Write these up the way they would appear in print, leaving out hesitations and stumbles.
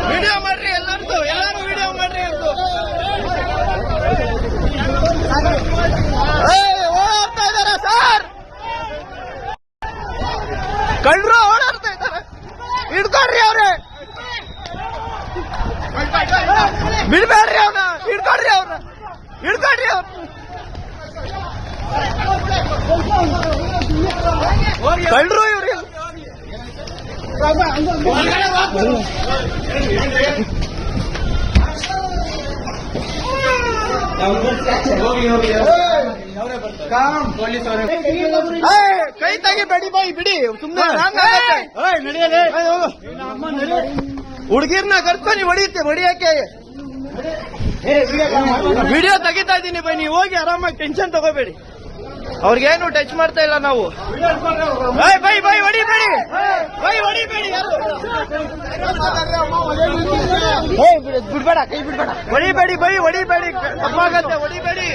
Video ಮಾಡ್ರಿ, ಎಲ್ಲರೂ video ಮಾಡ್ರಿ ಅಂತ ಓಡ್ತಾ ಇದಾರೆ ಸರ್. ಕಳ್ಳರು ಓಡಾಡ್ತಾ ಇದ್ದಾರೆ. ಹಿಡ್ಕೊಡ್ರಿ ಅವ್ರೆ, ಬಿಡ್ಬೇಡ್ರಿ ಅವ್ನ, ಹಿಡ್ಕೊಡ್ರಿ ಅವ್ರ, ಹಿಡ್ಕೊಡ್ರಿ ಅವ್ರ. ಕಳ್ಳರು ಇವ್ರಿ. ಕೈ ತೆಗಿಬೇಡಿ ಬೈ, ಬಿಡಿ ಸುಮ್ಮನೆ. ಹುಡುಗಿರ್ನ ಕರ್ಕೊಂಡು ಹೊಡಿಯಕ್ಕೆ ವಿಡಿಯೋ ತೆಗಿತಾ ಇದ್ದೀನಿ ಬೈ. ನೀವು ಹೋಗಿ ಆರಾಮಾಗಿ, ಟೆನ್ಷನ್ ತಗೋಬೇಡಿ. ಅವ್ರಿಗೇನು ಟಚ್ ಮಾಡ್ತಾ ಇಲ್ಲ ನಾವು. ಬೈ ಬೈ ಹೊಡಿಬೇಡಿ, ಬೈ ಹೊಡಿಬೇಡಿ, ಬಿಡ್ಬೇಡ, ಕೈ ಬಿಡ್ಬೇಡ, ಹೊಡಿಬೇಡಿ ಬೈ, ಹೊಡಿಬೇಡಿ, ತಪ್ಪಾಗತ್ತೆ, ಹೊಡಿಬೇಡಿ.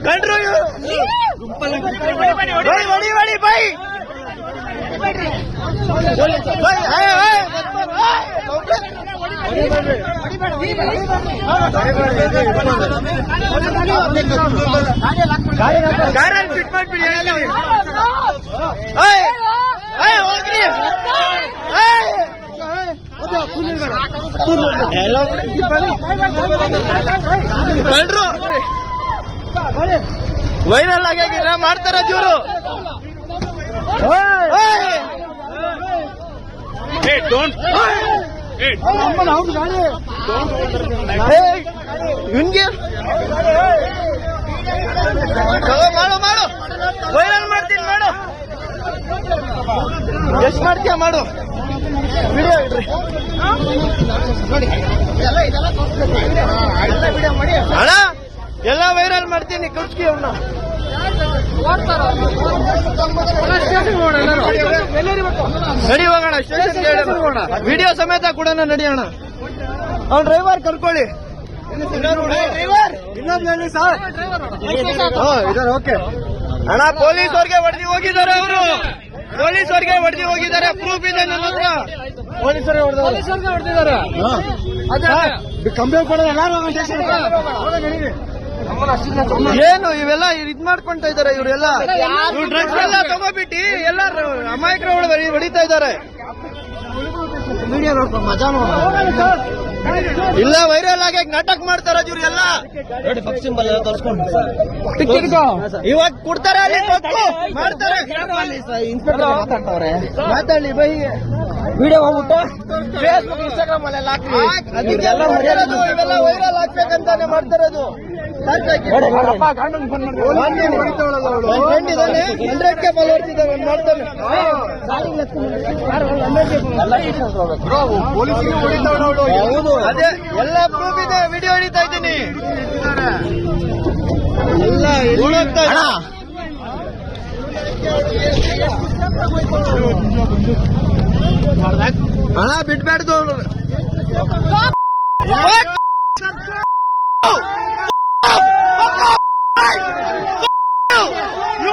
ಕಂಡ್ರು ಬೈ, ಹೊಡಿಬೇಡಿ ಬೈ. ಗಾಡಿಯಲ್ಲಿ ಫಿಟ್ ಮಾಡ್ಬಿಡಿ. ವೈರಲ್ ಆಗ್ಯಾಗಿರ ಮಾಡ್ತಾರ ಜೋರು. ಇವ್ನಿಗೆ ಮಾಡು ಮಾಡು, ವೈರಲ್ ಮಾಡ್ತೀನಿ, ಮಾಡು. ಎಷ್ಟು ಮಾಡ್ತೀಯ ಮಾಡು. ವಿಡಿಯೋ ಇಡ್ರಿ ಅಣ್ಣ, ಎಲ್ಲ ವೈರಲ್ ಮಾಡ್ತೀನಿ. ಕುರ್ಚಿ ಅವನ್ನ ನಡಿ ಹೋಗೋಣ, ಸ್ಟೇಷನ್ ವಿಡಿಯೋ ಸಮೇತ ಕೂಡ ನಡಿಯೋಣ. ಅವ್ನ ಡ್ರೈವರ್ ಕರ್ಕೊಳ್ಳಿ. ಓಕೆ ಅಣ್ಣ, ಪೊಲೀಸ್ ಅವ್ರಿಗೆ ಹೊಡೆದಿ ಹೋಗಿದ್ದಾರೆ ಅವರು, ಪೊಲೀಸ್ ಅವ್ರಿಗೆ ಹೊಡೆದಿ ಹೋಗಿದ್ದಾರೆ. ಪ್ರೂಫ್ ಇದೆ ನನ್ನ ಹತ್ರ. ಪೊಲೀಸರಿಗೆ ಹೊಡೆದಿದ್ದಾರೆ. ಕಂಪ್ಲೇಂಟ್ ಕೊಡೋದು ಏನು ಇವೆಲ್ಲ ಇದ್ ಮಾಡ್ಕೊಂತ ಇದಾರೆ ಇವರೆಲ್ಲ. ಡ್ರಗ್ಸ್ ಎಲ್ಲ ತಗೋಬಿಟ್ಟು ಎಲ್ಲ ಅಮಾಯಕರು ಹೊಡಿತಾ ಇದ್ದಾರೆ. ಇಲ್ಲ, ವೈರಲ್ ಆಗಿ ನಾಟಕ ಮಾಡ್ತಾರ ಇವ್ರೆಲ್ಲ. ಇವಾಗ ಕೊಡ್ತಾರೆ, ಅಲ್ಲಿ ಮಾಡ್ತಾರೆ. ಮಾತಾಡಿ ಬೈ, ವಿಡಿಯೋ ಹೋಗ್ಬಿಟ್ಟು ಫೇಸ್ಬುಕ್, ಇನ್ಸ್ಟಾಗ್ರಾಮ್ ಅಲ್ಲೆಲ್ಲ ಇವೆಲ್ಲ ವೈರಲ್ ಆಗ್ಬೇಕಂತಾನೆ ಮಾಡ್ತಾರದು. ಅದೇ ಎಲ್ಲ ಪ್ರೂಫ್ ಇದೆ, ವಿಡಿಯೋ ಹಿಡಿತಾ ಇದ್ದೀನಿ. ಎಲ್ಲ ಹಣ ಬಿಡ್ಬೇಡ್ದು. You